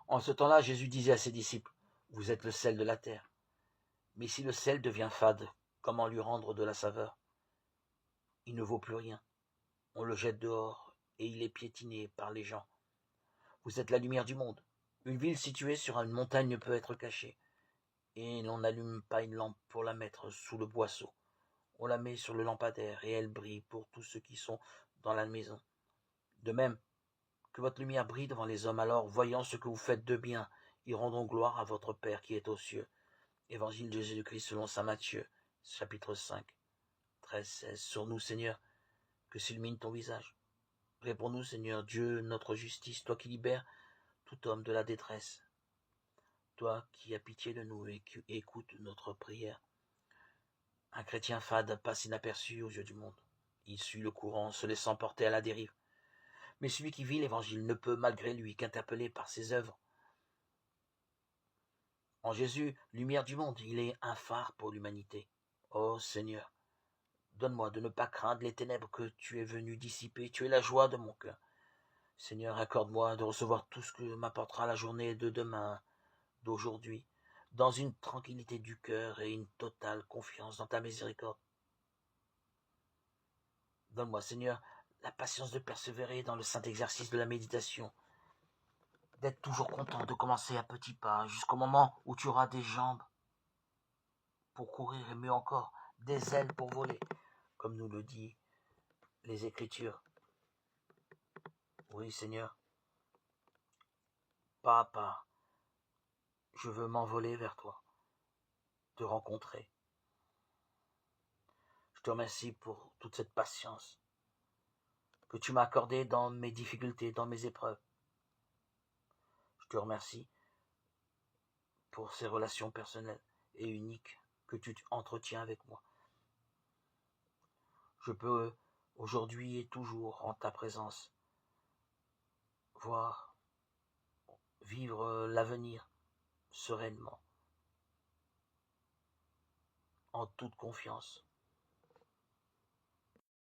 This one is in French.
En ce temps-là, Jésus disait à ses disciples, « Vous êtes le sel de la terre. Mais si le sel devient fade, comment lui rendre de la saveur? Il ne vaut plus rien. On le jette dehors et il est piétiné par les gens. Vous êtes la lumière du monde. Une ville située sur une montagne ne peut être cachée. Et l'on n'allume pas une lampe pour la mettre sous le boisseau. On la met sur le lampadaire et elle brille pour tous ceux qui sont dans la maison. De même, que votre lumière brille devant les hommes, alors, voyant ce que vous faites de bien, ils rendront gloire à votre Père qui est aux cieux. » Évangile de Jésus-Christ selon saint Matthieu, chapitre 5, 13-16. Sur nous, Seigneur, que s'illumine ton visage. Réponds-nous, Seigneur Dieu, notre justice, toi qui libères tout homme de la détresse. Toi qui as pitié de nous et qui écoutes notre prière. Un chrétien fade passe inaperçu aux yeux du monde. Il suit le courant, se laissant porter à la dérive. Mais celui qui vit l'Évangile ne peut, malgré lui, qu'interpeller par ses œuvres. En Jésus, lumière du monde, il est un phare pour l'humanité. Ô Seigneur, donne-moi de ne pas craindre les ténèbres que tu es venu dissiper. Tu es la joie de mon cœur. Seigneur, accorde-moi de recevoir tout ce que m'apportera la journée de demain, d'aujourd'hui, dans une tranquillité du cœur et une totale confiance dans ta miséricorde. Donne-moi, Seigneur, la patience de persévérer dans le saint exercice de la méditation, d'être toujours content de commencer à petits pas jusqu'au moment où tu auras des jambes pour courir et mieux encore, des ailes pour voler, comme nous le dit les Écritures. Oui, Seigneur, pas à pas, je veux m'envoler vers toi, te rencontrer. Je te remercie pour toute cette patience que tu m'as accordée dans mes difficultés, dans mes épreuves. Je te remercie pour ces relations personnelles et uniques que tu entretiens avec moi. Je peux aujourd'hui et toujours en ta présence voir, vivre l'avenir sereinement, en toute confiance.